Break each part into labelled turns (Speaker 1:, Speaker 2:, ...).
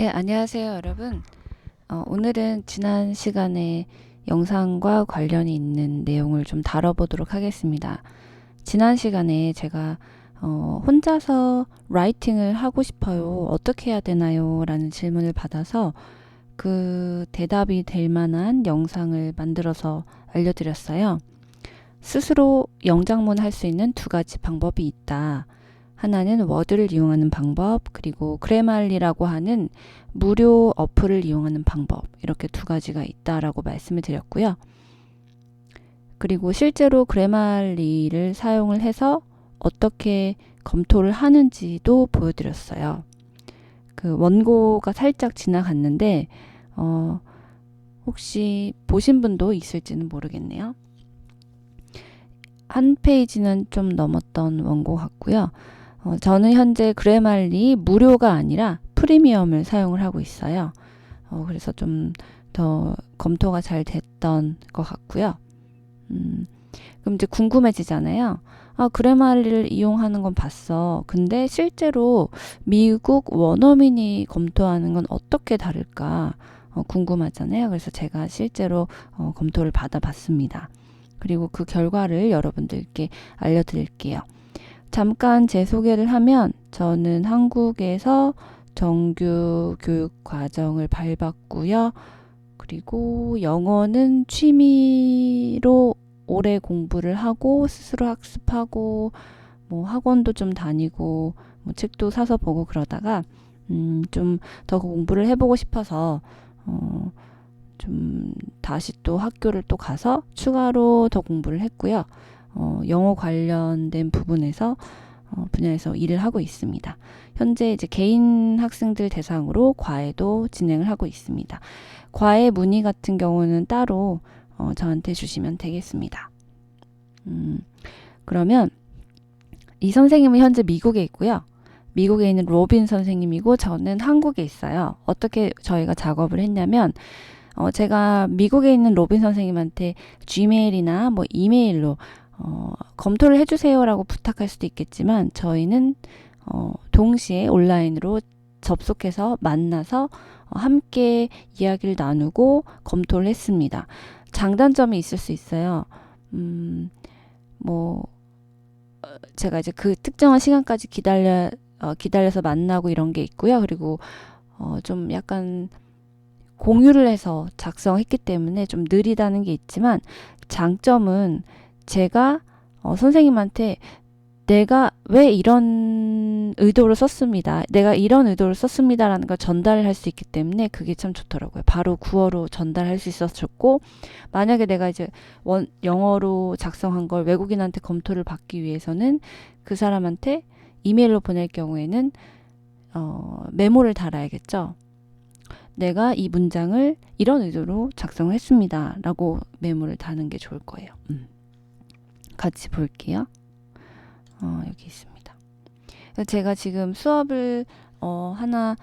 Speaker 1: 네, 안녕하세요, 여러분. 오늘은 지난 시간에 영상과 관련이 있는 내용을 좀 다뤄보도록 하겠습니다. 지난 시간에 제가 혼자서 라이팅을 하고 싶어요. 어떻게 해야 되나요? 라는 질문을 받아서 그 대답이 될 만한 영상을 만들어서 알려드렸어요. 스스로 영작문 할 수 있는 두 가지 방법이 있다. 하나는 워드를 이용하는 방법, 그리고 그래말리라고 하는 무료 어플을 이용하는 방법, 이렇게 두 가지가 있다라고 말씀을 드렸고요. 그리고 실제로 그래말리를 사용을 해서 어떻게 검토를 하는지도 보여드렸어요. 그 원고가 살짝 지나갔는데 혹시 보신 분도 있을지는 모르겠네요. 한 페이지는 좀 넘었던 원고 같고요. 저는 현재 그래말리 무료가 아니라 프리미엄을 사용을 하고 있어요. 그래서 좀 더 검토가 잘 됐던 것 같고요. 그럼 이제 궁금해지잖아요. 그래말리를 이용하는 건 봤어. 근데 실제로 미국 원어민이 검토하는 건 어떻게 다를까 궁금하잖아요. 그래서 제가 실제로 검토를 받아봤습니다. 그리고 그 결과를 여러분들께 알려드릴게요. 잠깐 제 소개를 하면 저는 한국에서 정규 교육 과정을 밟았고요. 그리고 영어는 취미로 오래 공부를 하고 스스로 학습하고 뭐 학원도 좀 다니고 뭐 책도 사서 보고 그러다가 좀 더 공부를 해보고 싶어서 좀 다시 또 학교를 또 가서 추가로 더 공부를 했고요. 영어 관련된 부분에서 분야에서 일을 하고 있습니다. 현재 이제 개인 학생들 대상으로 과외도 진행을 하고 있습니다. 과외 문의 같은 경우는 따로 저한테 주시면 되겠습니다. 그러면 이 선생님은 현재 미국에 있고요. 미국에 있는 로빈 선생님이고 저는 한국에 있어요. 어떻게 저희가 작업을 했냐면 제가 미국에 있는 로빈 선생님한테 지메일이나 뭐 이메일로 검토를 해주세요라고 부탁할 수도 있겠지만 저희는 동시에 온라인으로 접속해서 만나서 함께 이야기를 나누고 검토를 했습니다. 장단점이 있을 수 있어요. 뭐 제가 이제 그 특정한 시간까지 기다려서 만나고 이런 게 있고요. 그리고 좀 약간 공유를 해서 작성했기 때문에 좀 느리다는 게 있지만 장점은 제가 선생님한테 내가 왜 이런 의도를 썼습니다. 내가 이런 의도를 썼습니다라는 걸 전달을 할 수 있기 때문에 그게 참 좋더라고요. 바로 구어로 전달할 수 있어서 좋고 만약에 내가 이제 영어로 작성한 걸 외국인한테 검토를 받기 위해서는 그 사람한테 이메일로 보낼 경우에는 메모를 달아야겠죠. 내가 이 문장을 이런 의도로 작성을 했습니다. 라고 메모를 다는 게 좋을 거예요. 같이 볼게요. 여기 있습니다. 제가 지금 수업을 하나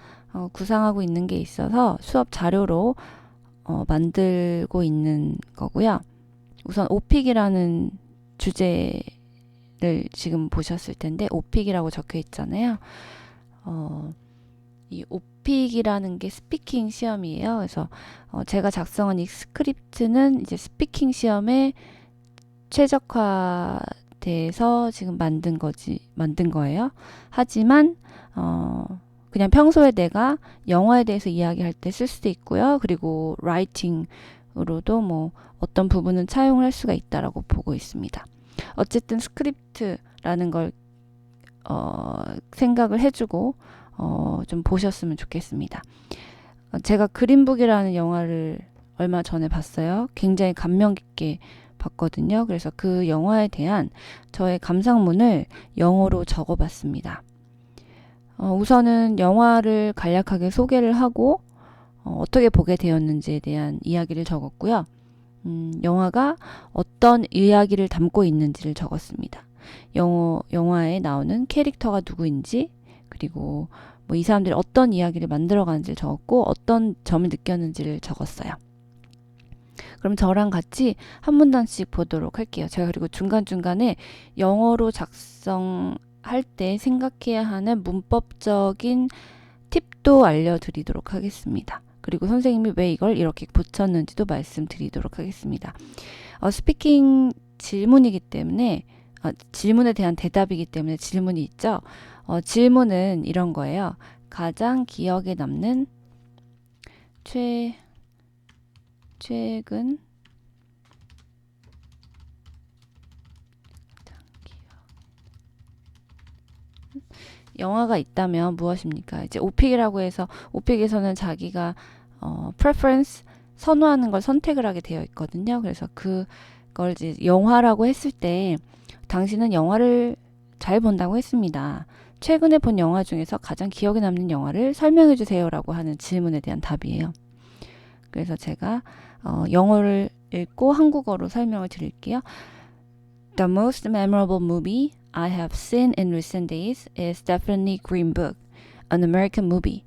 Speaker 1: 구상하고 있는 게 있어서 수업 자료로 만들고 있는 거고요. 우선 오픽이라는 주제를 지금 보셨을 텐데 오픽이라고 적혀 있잖아요. 이 오픽이라는 게 스피킹 시험이에요. 그래서 제가 작성한 이 스크립트는 이제 스피킹 시험에 최적화돼서 지금 만든 거예요. 하지만 그냥 평소에 내가 영어에 대해서 이야기할 때 쓸 수도 있고요. 그리고 라이팅으로도 뭐 어떤 부분은 차용을 할 수가 있다라고 보고 있습니다. 어쨌든 스크립트라는 걸 생각을 해주고 좀 보셨으면 좋겠습니다. 제가 그린북이라는 영화를 얼마 전에 봤어요. 굉장히 감명 깊게 봤거든요. 그래서 그 영화에 대한 저의 감상문을 영어로 적어봤습니다. 우선은 영화를 간략하게 소개를 하고 어떻게 보게 되었는지에 대한 이야기를 적었고요. 영화가 어떤 이야기를 담고 있는지를 적었습니다. 영화에 나오는 캐릭터가 누구인지 그리고 뭐 이 사람들이 어떤 이야기를 만들어가는지를 적었고 어떤 점을 느꼈는지를 적었어요. 그럼 저랑 같이 한 문단씩 보도록 할게요. 제가 그리고 중간중간에 영어로 작성할 때 생각해야 하는 문법적인 팁도 알려드리도록 하겠습니다. 그리고 선생님이 왜 이걸 이렇게 붙였는지도 말씀드리도록 하겠습니다. 스피킹 질문이기 때문에 질문에 대한 대답이기 때문에 질문이 있죠. 질문은 이런 거예요. 가장 기억에 남는 최근 영화가 있다면 무엇입니까? 이제 오픽이라고 해서 오픽에서는 자기가 preference 선호하는 걸 선택을 하게 되어 있거든요. 그래서 그걸 이제 영화라고 했을 때 당신은 영화를 잘 본다고 했습니다. 최근에 본 영화 중에서 가장 기억에 남는 영화를 설명해 주세요라고 하는 질문에 대한 답이에요. 그래서 제가 영어를 읽고 한국어로 설명을 드릴게요. The most memorable movie I have seen in recent days is definitely Green Book, an American movie.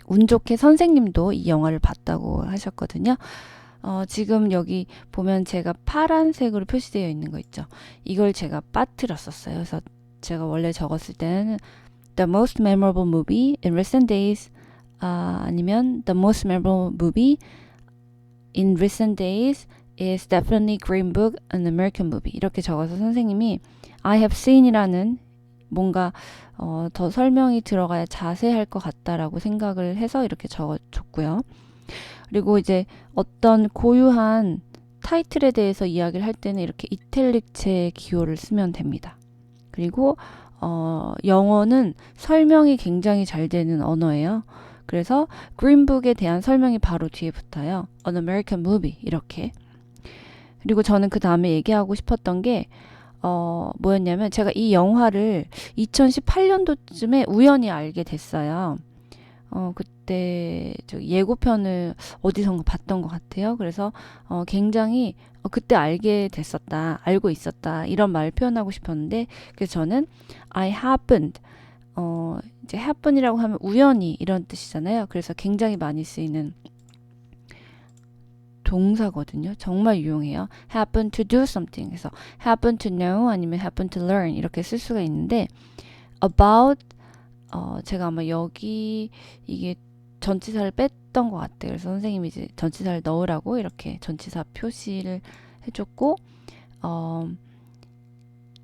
Speaker 1: 운 좋게 선생님도 이 영화를 봤다고 하셨거든요. 지금 여기 보면 제가 파란색으로 표시되어 있는 거 있죠. 이걸 제가 빠뜨렸었어요. 그래서 제가 원래 적었을 때는 The most memorable movie in recent days 아니면 The most memorable movie in recent days is definitely Green Book, an American movie. 이렇게 적어서 선생님이 I have seen이라는 뭔가 더 설명이 들어가야 자세할 것 같다라고 생각을 해서 이렇게 적어줬고요. 그리고 이제 어떤 고유한 타이틀에 대해서 이야기를 할 때는 이렇게 이탈릭체 기호를 쓰면 됩니다. 그리고 영어는 설명이 굉장히 잘 되는 언어예요. 그래서 그린북에 대한 설명이 바로 뒤에 붙어요. An American Movie 이렇게. 그리고 저는 그 다음에 얘기하고 싶었던 게 뭐였냐면 제가 이 영화를 2018년도쯤에 우연히 알게 됐어요. 그때 저 예고편을 어디선가 봤던 것 같아요. 그래서 굉장히 그때 알고 있었다 이런 말 표현하고 싶었는데 그래서 저는 I happened 이제 happen이라고 하면 우연히 이런 뜻이잖아요. 그래서 굉장히 많이 쓰이는 동사거든요. 정말 유용해요. happen to do something. 그래서 happen to know 아니면 happen to learn 이렇게 쓸 수가 있는데 about 제가 아마 여기 이게 전치사를 뺐던 것 같아요. 그래서 선생님이 이제 전치사를 넣으라고 이렇게 전치사 표시를 해줬고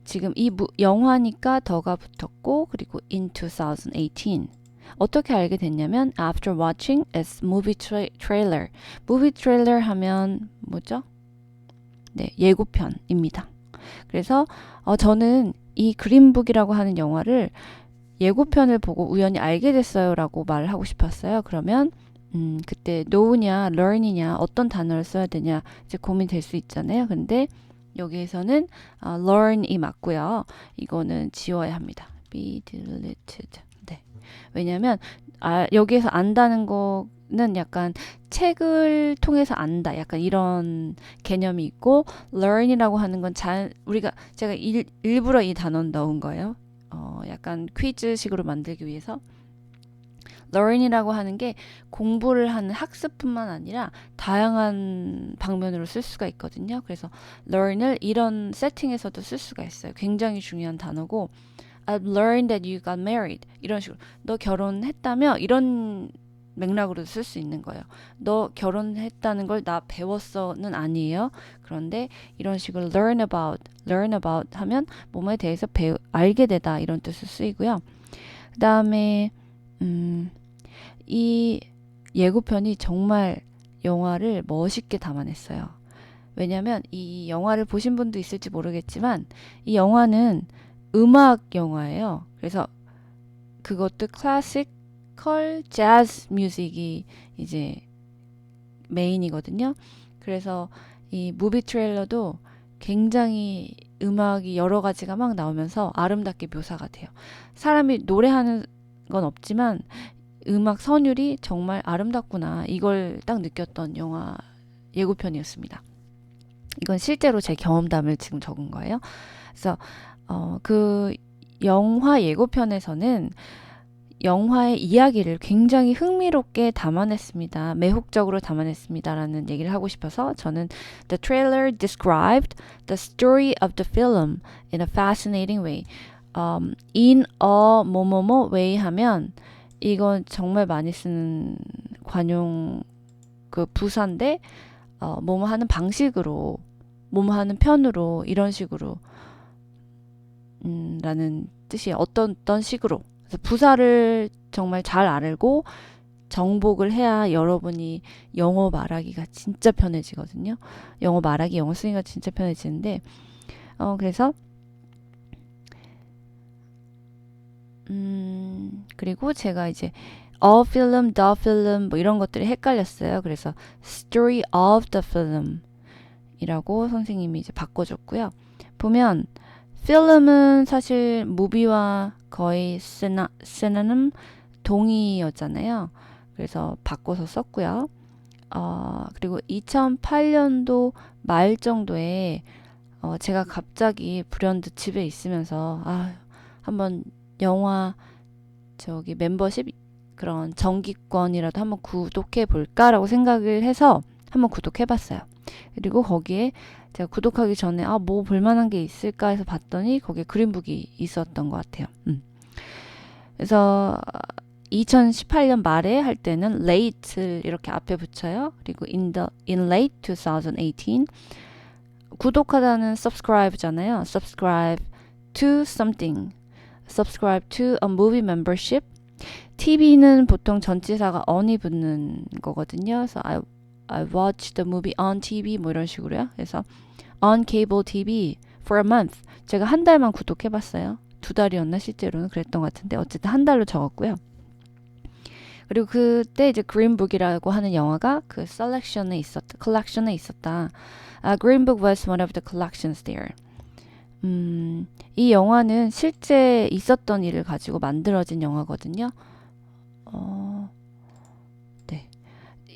Speaker 1: 지금 이 영화니까 더가 붙었고 그리고 in 2018 어떻게 알게 됐냐면 after watching its movie trailer. movie trailer 하면 뭐죠? 네, 예고편입니다. 그래서 저는 이 그린북이라고 하는 영화를 예고편을 보고 우연히 알게 됐어요라고 말을 하고 싶었어요. 그러면 그때 know냐, learn이냐 어떤 단어를 써야 되냐 이제 고민될 수 있잖아요. 근데 여기에서는 learn이 맞고요. 이거는 지워야 합니다. be deleted. 네. 왜냐하면 여기에서 안다는 거는 약간 책을 통해서 안다. 약간 이런 개념이 있고 learn이라고 하는 건 제가 일부러 이 단어는 넣은 거예요. 약간 퀴즈식으로 만들기 위해서 learn이라고 하는 게 공부를 하는 학습뿐만 아니라 다양한 방면으로 쓸 수가 있거든요. 그래서 learn을 이런 세팅에서도 쓸 수가 있어요. 굉장히 중요한 단어고 I've learned that you got married 이런 식으로 너 결혼했다며 이런 맥락으로 쓸 수 있는 거예요. 너 결혼했다는 걸 나 배웠어는 아니에요. 그런데 이런 식으로 learn about 하면 뭐뭐에 대해서 알게 되다 이런 뜻을 쓰이고요. 그 다음에 이 예고편이 정말 영화를 멋있게 담아냈어요. 왜냐하면 이 영화를 보신 분도 있을지 모르겠지만 이 영화는 음악 영화예요. 그래서 그것도 클래시컬 재즈 뮤직이 이제 메인이거든요. 그래서 이 무비 트레일러도 굉장히 음악이 여러 가지가 막 나오면서 아름답게 묘사가 돼요. 사람이 노래하는 건 없지만 음악 선율이 정말 아름답구나 이걸 딱 느꼈던 영화 예고편이었습니다. 이건 실제로 제 경험담을 지금 적은 거예요. 그래서 그 영화 예고편에서는 영화의 이야기를 굉장히 흥미롭게 담아냈습니다. 매혹적으로 담아냈습니다라는 얘기를 하고 싶어서 저는 The trailer described the story of the film in a fascinating way. In a 뭐뭐뭐 way 하면 이건 정말 많이 쓰는 관용 그 부사인데 뭐뭐 하는 방식으로 뭐뭐 하는 편으로 이런 식으로 라는 뜻이에요. 어떤 식으로. 그래서 부사를 정말 잘 알고 정복을 해야 여러분이 영어 말하기가 진짜 편해지거든요. 영어 말하기, 영어 쓰기가 진짜 편해지는데 그래서 그리고 제가 이제 a film, the film 뭐 이런 것들이 헷갈렸어요. 그래서 story of the film 이라고 선생님이 이제 바꿔줬고요. 보면 film은 사실 movie와 거의 synonym 동의어잖아요. 그래서 바꿔서 썼고요. 그리고 2008년도 말 정도에 제가 갑자기 불현듯 집에 있으면서 한번 영화 저기 멤버십 그런 정기권이라도 한번 구독해 볼까라고 생각을 해서 한번 구독해 봤어요. 그리고 거기에 제가 구독하기 전에 뭐 볼만한 게 있을까 해서 봤더니 거기에 그린북이 있었던 것 같아요. 그래서 2018년 말에 할 때는 late를 이렇게 앞에 붙여요. 그리고 in late 2018 구독하다는 subscribe잖아요. subscribe to something, subscribe to a movie membership. TV는 보통 전치사가 on이 붙는 거거든요. 그래서 I watched the movie on TV 뭐 이런 식으로요. 그래서 on cable TV for a month. 제가 한 달만 구독해봤어요. 2달이었나 실제로는 그랬던 것 같은데 어쨌든 한 달로 적었고요. 그리고 그때 이제 그린북이라고 하는 영화가 그 컬렉션에 있었다. Green Book was one of the collections there. 이 영화는 실제 있었던 일을 가지고 만들어진 영화거든요. 네.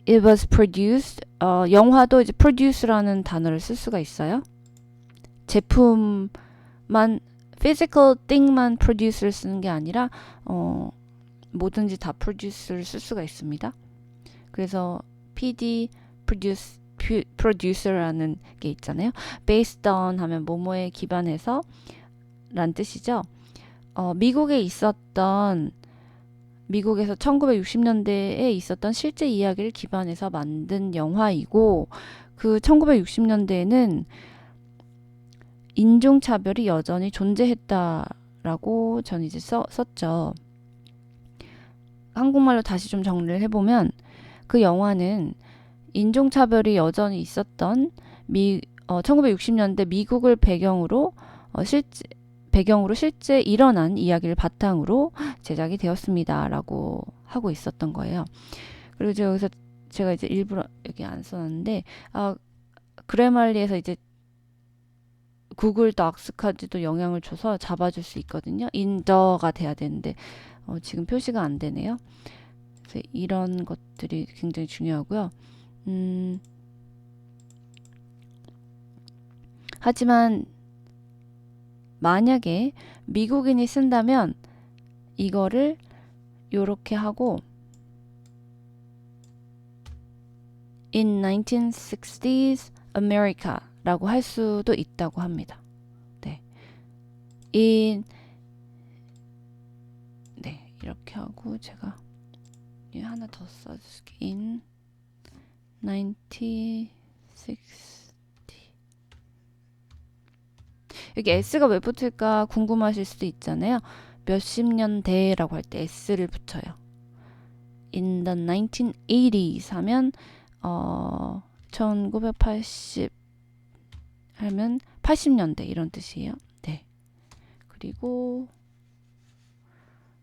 Speaker 1: It was produced. 영화도 이제 produce라는 단어를 쓸 수가 있어요. 제품만 physical thing만 produce를 쓰는 게 아니라 뭐든지 다 produce를 쓸 수가 있습니다. 그래서 PD producer라는 게 있잖아요. based on 하면 뭐뭐에 기반해서 란 뜻이죠. 미국에서 1960년대에 있었던 실제 이야기를 기반해서 만든 영화이고 그 1960년대에는 인종차별이 여전히 존재했다라고 전 이제 썼죠. 한국말로 다시 좀 정리를 해보면 그 영화는 인종차별이 여전히 있었던 1960년대 미국을 배경으로 실제 일어난 이야기를 바탕으로 제작이 되었습니다라고 하고 있었던 거예요. 그리고 여기서 제가 이제 일부러 여기 안 써놨는데 그래말리에서 이제 구글 덕스까지도 영향을 줘서 잡아줄 수 있거든요. 인더가 돼야 되는데 지금 표시가 안 되네요. 그래서 이런 것들이 굉장히 중요하고요. 하지만 만약에 미국인이 쓴다면 이거를 요렇게 하고 in 1960s America 라고 할 수도 있다고 합니다. 네. 이렇게 하고 제가 하나 더 써줄게. in 1960 여기 S가 왜 붙을까 궁금하실 수도 있잖아요. 몇십 년대라고 할 때 S를 붙여요. In the 1980s 하면 1980 하면 80년대 이런 뜻이에요. 네. 그리고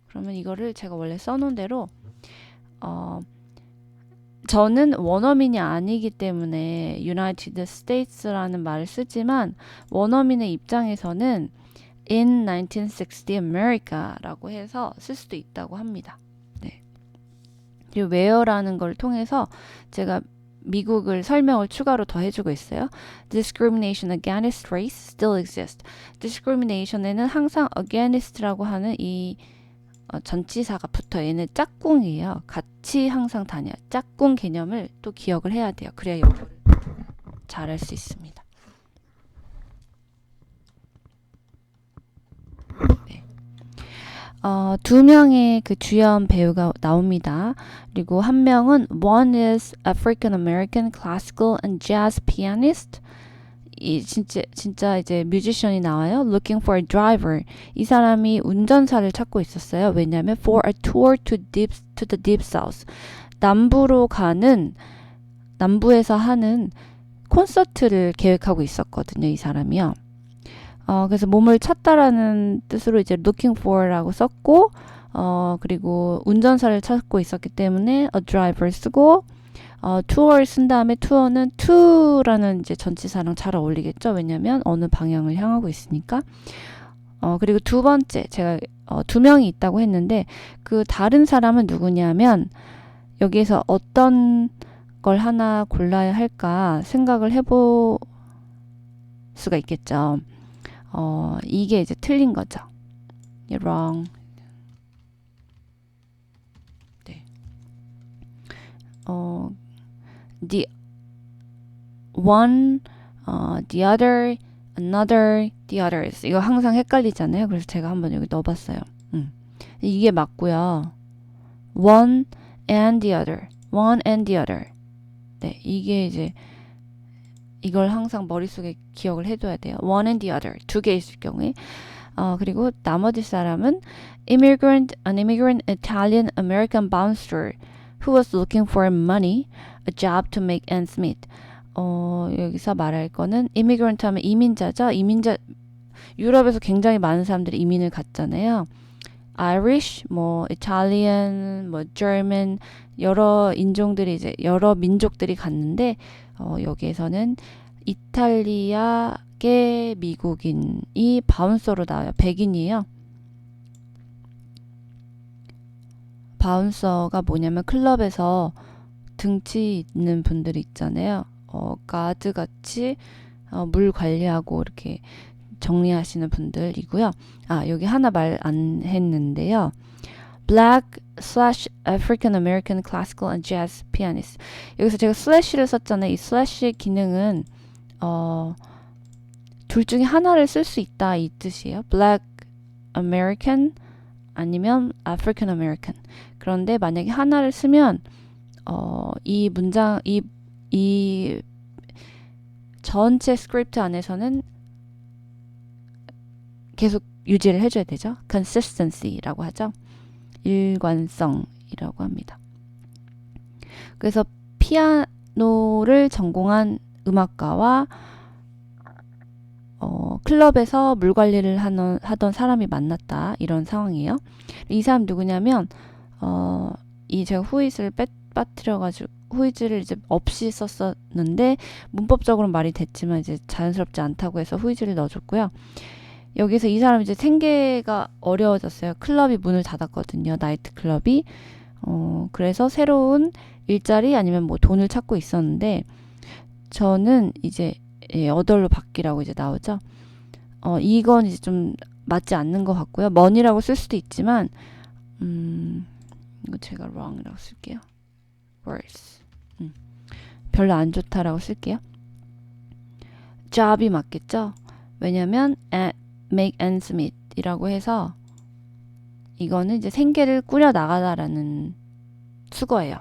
Speaker 1: 그러면 이거를 제가 원래 써놓은 대로 저는 원어민이 아니기 때문에 United States라는 말을 쓰지만 원어민의 입장에서는 in 1960 America라고 해서 쓸 수도 있다고 합니다. 네. 그리고 where라는 걸 통해서 제가 미국을 설명을 추가로 더 해주고 있어요. Discrimination against race still exists. Discrimination에는 항상 against라고 하는 이 전치사가 붙어. 얘는 짝꿍이에요. 같이 항상 다녀요. 짝꿍 개념을 또 기억을 해야 돼요. 그래야 영어를 잘할 수 있습니다. 네. 두 명의 그 주연 배우가 나옵니다. 그리고 한 명은 one is African American classical and jazz pianist. 이 진짜 이제 뮤지션이 나와요. Looking for a driver. 이 사람이 운전사를 찾고 있었어요. 왜냐하면 for a tour to the deep south. 남부에서 하는 콘서트를 계획하고 있었거든요. 이 사람이요. 그래서 몸을 찾다라는 뜻으로 이제 looking for라고 썼고, 그리고 운전사를 찾고 있었기 때문에 a driver 쓰고, 투어를 쓴 다음에 투어는 to라는 이제 전치사랑 잘 어울리겠죠. 왜냐면 어느 방향을 향하고 있으니까. 그리고 두 번째, 제가 두 명이 있다고 했는데, 그 다른 사람은 누구냐면, 여기에서 어떤 걸 하나 골라야 할까 생각을 해볼 수가 있겠죠. 이게 이제 틀린 거죠. You're wrong. 네. The one, the other, another, the others. 이거 항상 헷갈리잖아요. 그래서 제가 한번 여기 넣어봤어요. 이게 맞고요. One and the other. One and the other. 네, 이게 이제 이걸 항상 머릿속에 기억을 해둬야 돼요. One and the other. 두 개 있을 경우에. 그리고 나머지 사람은 an immigrant Italian American bouncer who was looking for money, a job to make ends meet. 여기서 말할 거는 immigrant 하면 이민자죠. 유럽에서 굉장히 많은 사람들이 이민을 갔잖아요. Irish, Italian, German, 여러 인종들이 이제 여러 민족들이 갔는데 여기에서는 이탈리아계 미국인이 바운서로 나와요. 백인이에요. 바운서가 뭐냐면 클럽에서 등치 있는 분들 있잖아요. 가드 같이 물 관리하고 이렇게 정리하시는 분들이고요. 여기 하나 말 안 했는데요. Black/African American classical and jazz pianist. 여기서 제가 slash를 썼잖아요. 이 slash의 기능은 둘 중에 하나를 쓸 수 있다 이 뜻이에요. Black American 아니면 African American. 그런데 만약에 하나를 쓰면 이 문장 이 전체 스크립트 안에서는 계속 유지를 해줘야 되죠. consistency라고 하죠. 일관성이라고 합니다. 그래서 피아노를 전공한 음악가와 클럽에서 물 관리를 하던 사람이 만났다. 이런 상황이에요. 이 사람 누구냐면 이 제가 후잇을 빠뜨려가지고 후이즈를 이제 없이 썼었는데 문법적으로 말이 됐지만 이제 자연스럽지 않다고 해서 후이즈를 넣어줬고요. 여기서 이 사람 이제 생계가 어려워졌어요. 클럽이 문을 닫았거든요. 나이트 클럽이. 그래서 새로운 일자리 아니면 돈을 찾고 있었는데 저는 이제 어덜로 바뀌라고 이제 나오죠. 이건 이제 좀 맞지 않는 것 같고요. money라고 쓸 수도 있지만 이거 제가 wrong이라고 쓸게요. worse. 별로 안 좋다라고 쓸게요. job이 맞겠죠? 왜냐면 make ends meet 이라고 해서 이거는 이제 생계를 꾸려 나가다라는 수거예요.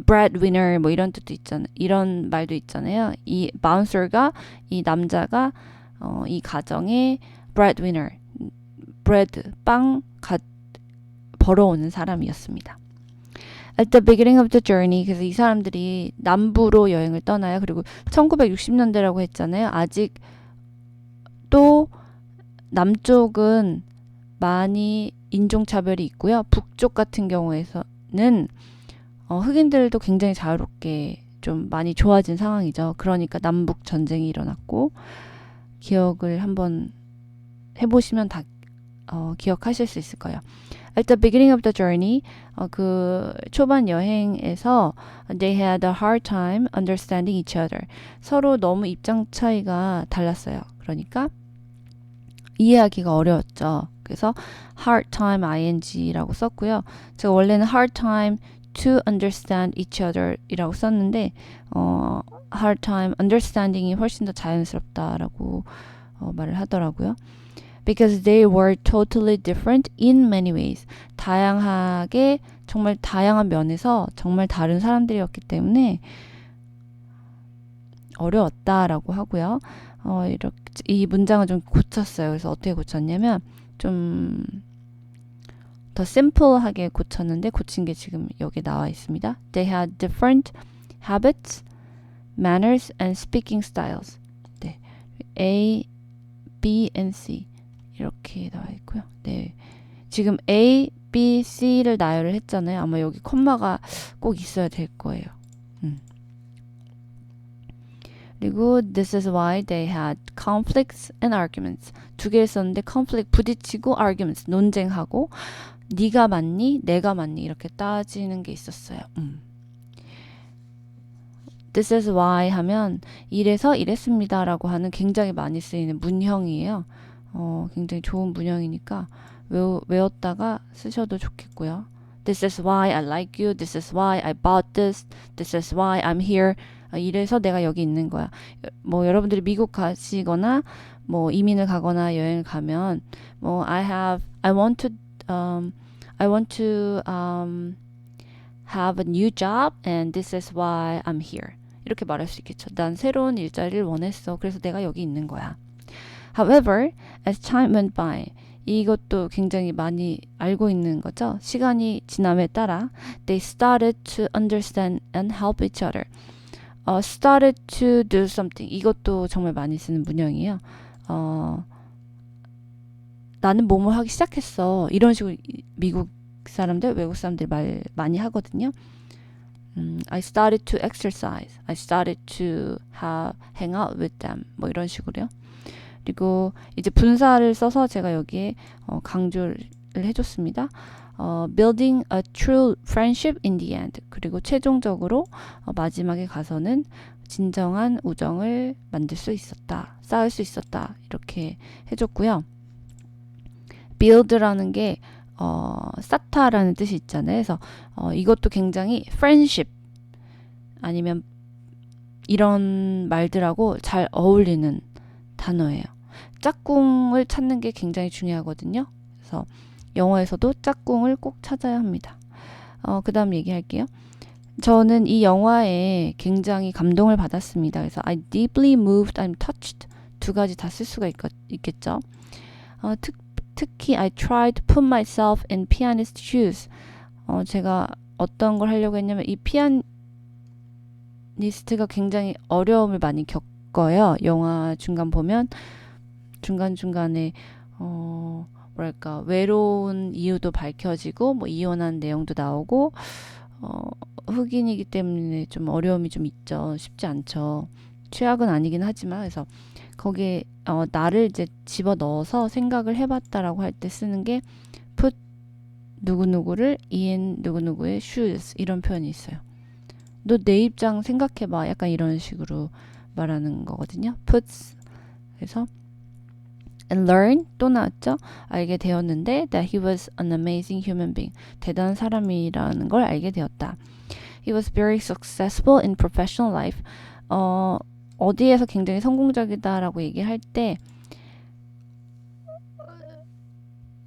Speaker 1: breadwinner 이런 뜻도 있잖아요. 이런 말도 있잖아요. 이 bouncer가 이 남자가 이 가정의 breadwinner, bread 빵 벌어오는 사람이었습니다. At the beginning of the journey, 그래서 이 사람들이 남부로 여행을 떠나요. 그리고 1960년대라고 했잖아요. 아직 또 남쪽은 많이 인종차별이 있고요. 북쪽 같은 경우에는 흑인들도 굉장히 자유롭게 좀 많이 좋아진 상황이죠. 그러니까 남북 전쟁이 일어났고 기억을 한번 해보시면 다 기억하실 수 있을 거예요. At the beginning of the journey, 그 초반 여행에서 they had a hard time understanding each other. 서로 너무 입장 차이가 달랐어요. 그러니까 이해하기가 어려웠죠. 그래서 hard time ing라고 썼고요. 제가 원래는 hard time to understand each other 이라고 썼는데 hard time understanding이 훨씬 더 자연스럽다라고 말을 하더라고요. because they were totally different in many ways. 다양하게 정말 다양한 면에서 정말 다른 사람들이었기 때문에 어려웠다라고 하고요. 이렇게 이 문장을 좀 고쳤어요. 그래서 어떻게 고쳤냐면 좀 더 심플하게 고쳤는데 고친 게 지금 여기 나와 있습니다. They had different habits, manners, and speaking styles. 네, A, B, and C 이렇게 나와 있고요. 네, 지금 A, B, C를 나열을 했잖아요. 아마 여기 콤마가 꼭 있어야 될 거예요. 그리고 this is why they had conflicts and arguments. 두 개를 썼는데 conflict 부딪히고 arguments 논쟁하고 네가 맞니? 내가 맞니? 이렇게 따지는 게 있었어요. This is why 하면 이래서 이랬습니다 라고 하는 굉장히 많이 쓰이는 문형이에요. 굉장히 좋은 문형이니까 외웠다가 쓰셔도 좋겠고요. This is why I like you. This is why I bought this. This is why I'm here. 이래서 내가 여기 있는 거야. 뭐 여러분들이 미국 가시거나 뭐 이민을 가거나 여행을 가면 뭐 I want to have a new job and this is why I'm here. 이렇게 말할 수 있겠죠. 난 새로운 일자리를 원했어. 그래서 내가 여기 있는 거야. However, as time went by, 이것도 굉장히 많이 알고 있는 거죠. 시간이 지남에 따라 they started to understand and help each other. started to do something. 이것도 정말 많이 쓰는 문형이에요. 나는 뭐뭐 하기 시작했어. 이런 식으로 미국 사람들, 외국 사람들 말 많이 하거든요. I started to exercise. I started to hang out with them. 뭐 이런 식으로요. 그리고 이제 분사를 써서 제가 여기에 강조를 해줬습니다. Building a true friendship in the end. 그리고 최종적으로 마지막에 가서는 진정한 우정을 만들 수 있었다. 쌓을 수 있었다. 이렇게 해줬고요. build라는 게 쌓다라는 뜻이 있잖아요. 그래서 이것도 굉장히 friendship 아니면 이런 말들하고 잘 어울리는 단어예요. 짝꿍을 찾는 게 굉장히 중요하거든요. 그래서 영어에서도 짝꿍을 꼭 찾아야 합니다. 그 다음 얘기할게요. 저는 이 영화에 굉장히 감동을 받았습니다. 그래서 I deeply moved, I'm touched 두 가지 다 쓸 수가 있겠죠. 특히 I tried to put myself in pianist shoes. 제가 어떤 걸 하려고 했냐면 이 피아니스트가 굉장히 어려움을 많이 겪어요. 영화 중간 보면 중간중간에 뭐랄까 외로운 이유도 밝혀지고 뭐 이혼한 내용도 나오고 흑인이기 때문에 좀 어려움이 좀 있죠. 쉽지 않죠. 최악은 아니긴 하지만 그래서 거기에 나를 이제 집어넣어서 생각을 해봤다라고 할 때 쓰는 게 put 누구누구를 in 누구누구의 shoes 이런 표현이 있어요. 너 내 입장 생각해봐. 약간 이런 식으로 말하는 거거든요. puts 그래서 and learn 또 나왔죠. 알게 되었는데 that he was an amazing human being. 대단한 사람이라는 걸 알게 되었다. He was very successful in professional life. 어디에서 굉장히 성공적이다라고 얘기할 때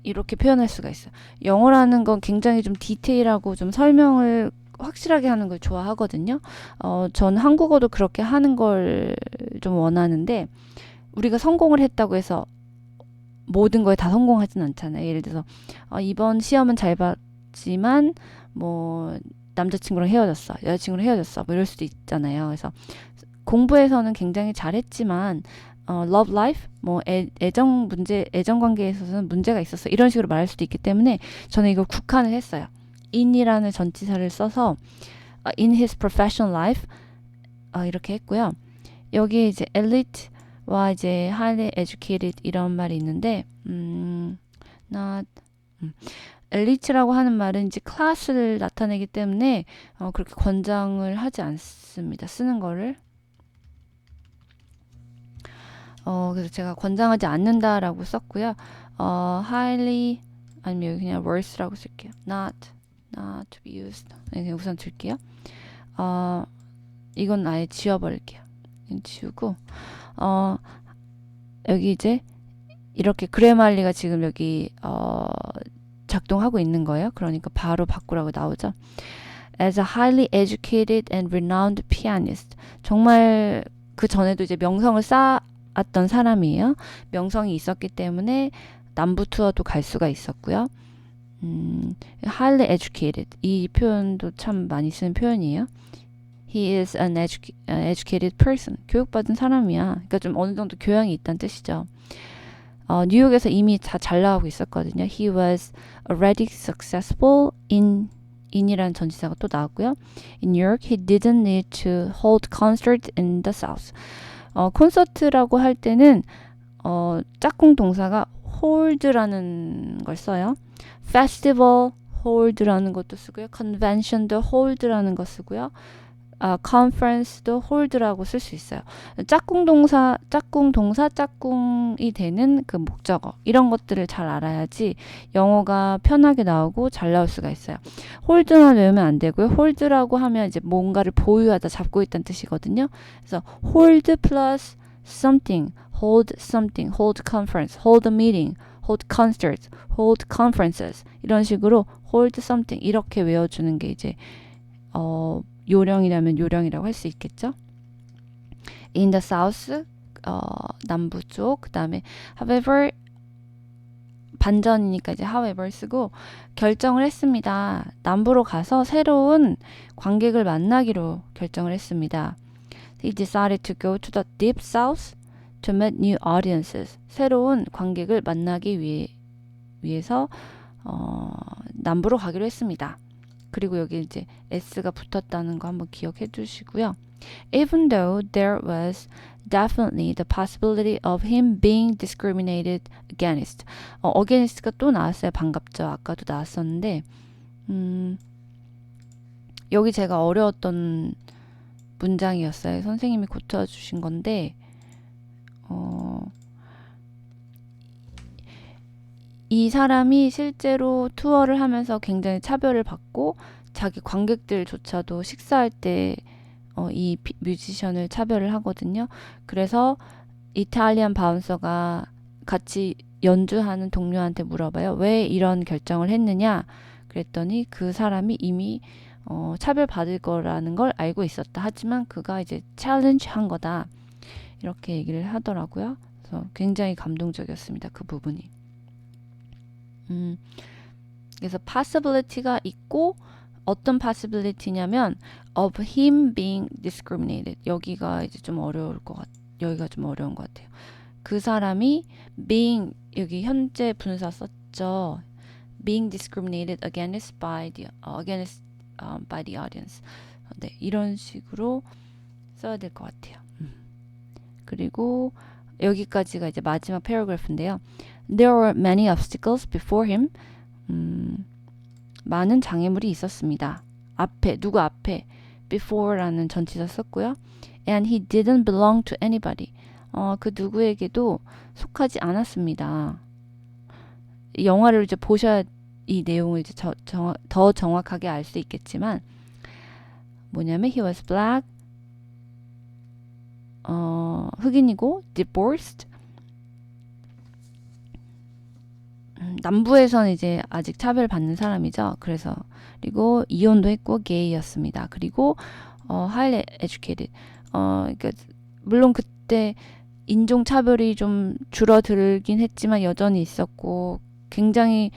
Speaker 1: 이렇게 표현할 수가 있어요. 영어라는 건 굉장히 좀 디테일하고 좀 설명을 확실하게 하는 걸 좋아하거든요. 전 한국어도 그렇게 하는 걸 좀 원하는데 우리가 성공을 했다고 해서 모든 거에 다 성공하진 않잖아요. 예를 들어서 이번 시험은 잘 봤지만 뭐 남자친구랑 헤어졌어. 여자친구랑 헤어졌어. 뭐 이럴 수도 있잖아요. 그래서 공부에서는 굉장히 잘했지만 love life 뭐 애정 관계에 있어서는 문제가 있었어. 이런 식으로 말할 수도 있기 때문에 저는 이걸 국한을 했어요. in이라는 전치사를 써서 in his professional life 이렇게 했고요. 여기 이제 elite와 이제 highly educated 이런 말이 있는데 엘리트라고 하는 말은 이제 클래스를 나타내기 때문에 그렇게 권장을 하지 않습니다. 쓰는 거를. 그래서 제가 권장하지 않는다라고 썼고요. highly 아니면 여기 그냥 worse라고 쓸게요. not to be used. 그냥 우선 줄게요. 이건 아예 지워버릴게요. 지우고 여기 이제 이렇게 그래말리가 지금 여기 작동하고 있는 거예요. 그러니까 바로 바꾸라고 나오죠. As a highly educated and renowned pianist. 정말 그 전에도 이제 명성을 쌓았던 사람이에요. 명성이 있었기 때문에 남부 투어도 갈 수가 있었고요. highly educated. 이 표현도 참 많이 쓰는 표현이에요. He is an educated person. 교육받은 사람이야. 그러니까 좀 어느 정도 교양이 있다는 뜻이죠. 뉴욕에서 이미 다 잘 나가고 있었거든요. He was already successful in이라는 전치사가 또 나왔고요. In New York, he didn't need to hold concerts in the South. 콘서트라고 할 때는 짝꿍 동사가 hold라는 걸 써요. festival hold라는 것도 쓰고요. convention도 hold라는 거 쓰고요. conference도 hold라고 쓸 수 있어요. 짝꿍 동사, 짝꿍이 되는 그 목적어 이런 것들을 잘 알아야지 영어가 편하게 나오고 잘 나올 수가 있어요. hold만 외우면 안 되고요. hold라고 하면 이제 뭔가를 보유하다, 잡고 있다는 뜻이거든요. 그래서 hold plus something, hold conference, hold a meeting, hold concerts, hold conferences 이런 식으로 hold something 이렇게 외워주는 게 이제 요령이라면 요령이라고 할 수 있겠죠. In the south, 남부 쪽. 그 다음에 however, 반전이니까 이제 however 쓰고 결정을 했습니다. 남부로 가서 새로운 관객을 만나기로 결정을 했습니다. He decided to go to the deep south to meet new audiences. 새로운 관객을 만나기 위해서 남부로 가기로 했습니다. 그리고 여기 이제 s가 붙었다는 거 한번 기억해 두시고요. Even though there was definitely the possibility of him being discriminated against. against가 또 나왔어요. 반갑죠. 아까도 나왔었는데 여기 제가 어려웠던 문장이었어요. 선생님이 고쳐주신 건데 이 사람이 실제로 투어를 하면서 굉장히 차별을 받고 자기 관객들조차도 식사할 때 이 뮤지션을 차별을 하거든요. 그래서 이탈리안 바운서가 같이 연주하는 동료한테 물어봐요. 왜 이런 결정을 했느냐? 그랬더니 그 사람이 이미 차별받을 거라는 걸 알고 있었다. 하지만 그가 이제 챌린지 한 거다. 이렇게 얘기를 하더라고요. 그래서 굉장히 감동적이었습니다. 그 부분이. 그래서 possibility가 있고 어떤 possibility냐면 of him being discriminated. 여기가 이제 좀 어려운 것 같아요. 그 사람이 being 여기 현재 분사 썼죠. being discriminated against by the audience. 네, 이런 식으로 써야 될 것 같아요. 그리고 여기까지가 이제 마지막 패러그래프인데요. There were many obstacles before him. 많은 장애물이 있었습니다. 누구 앞에 before라는 전치사 썼고요. And he didn't belong to anybody. 그 누구에게도 속하지 않았습니다. 영화를 이제 보셔야 이 내용을 이제 더 정확하게 알 수 있겠지만 뭐냐면 he was black, 흑인이고 divorced. 남부에서는 이제 아직 차별받는 사람이죠. 그리고 이혼도 했고 게이였습니다. 그리고 highly educated. 그러니까 물론 그때 인종 차별이 좀 줄어들긴 했지만 여전히 있었고 굉장히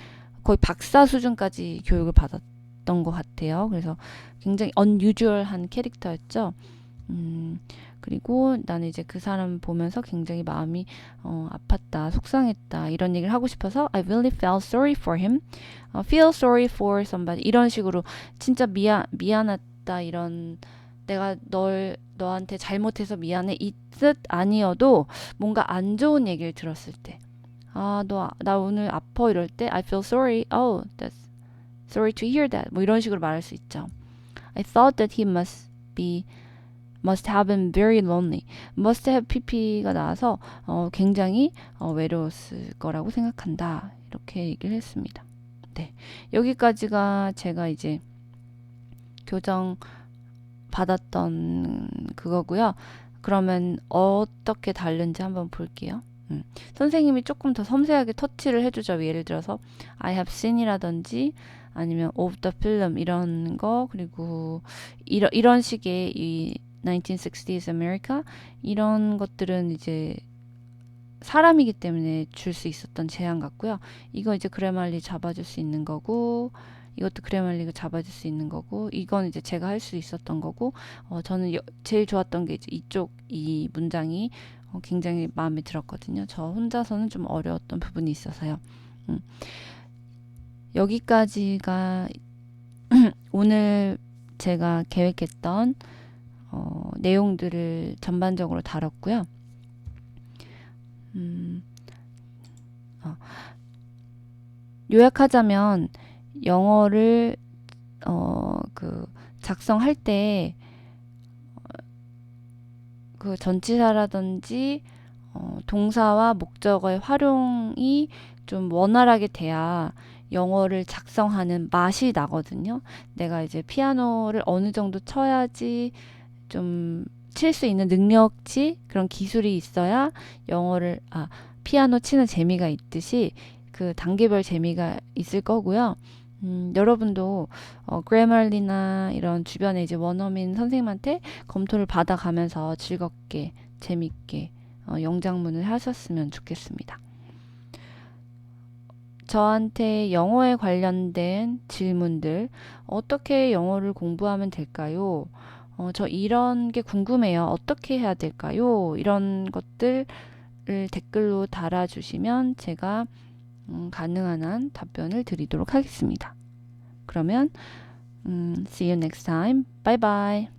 Speaker 1: 거의 박사 수준까지 교육을 받았던 것 같아요. 그래서 굉장히 unusual한 캐릭터였죠. 그리고 나는 이제 그 사람 보면서 굉장히 마음이 아팠다, 속상했다 이런 얘기를 하고 싶어서 I really felt sorry for him. feel sorry for somebody 이런 식으로 진짜 미안하다 이런 내가 너한테 잘못해서 미안해 이 뜻 아니어도 뭔가 안 좋은 얘기를 들었을 때 나 오늘 아파 이럴 때 I feel sorry. Oh, that's sorry to hear that. 뭐 이런 식으로 말할 수 있죠. I thought that he must have been very lonely. must have pp가 나와서 굉장히 외로웠을 거라고 생각한다. 이렇게 얘기를 했습니다. 네, 여기까지가 제가 이제 교정 받았던 그거고요. 그러면 어떻게 다른지 한번 볼게요. 선생님이 조금 더 섬세하게 터치를 해주죠. 예를 들어서 I have seen이라든지 아니면 of the film 이런 거, 그리고 이런 식의 이 1960s America 이런 것들은 이제 사람이기 때문에 줄 수 있었던 제한 같고요. 이거 이제 그래말리 잡아줄 수 있는 거고, 이것도 그래말리가 잡아줄 수 있는 거고, 이건 이제 제가 할 수 있었던 거고, 저는 제일 좋았던 게 이제 이 문장이 굉장히 마음에 들었거든요. 저 혼자서는 좀 어려웠던 부분이 있어서요. 여기까지가 오늘 제가 계획했던 내용들을 전반적으로 다뤘고요. 요약하자면 영어를 작성할 때 그 전치사라든지 동사와 목적어의 활용이 좀 원활하게 돼야 영어를 작성하는 맛이 나거든요. 내가 이제 피아노를 어느 정도 쳐야지 좀 칠 수 있는 능력치, 그런 기술이 있어야 피아노 치는 재미가 있듯이 그 단계별 재미가 있을 거고요. 여러분도 그래멀리나 이런 주변에 이제 원어민 선생님한테 검토를 받아가면서 즐겁게 재밌게 영작문을 하셨으면 좋겠습니다. 저한테 영어에 관련된 질문들, 어떻게 영어를 공부하면 될까요? 저 이런 게 궁금해요. 어떻게 해야 될까요? 이런 것들을 댓글로 달아주시면 제가 가능한 한 답변을 드리도록 하겠습니다. 그러면 see you next time. Bye bye.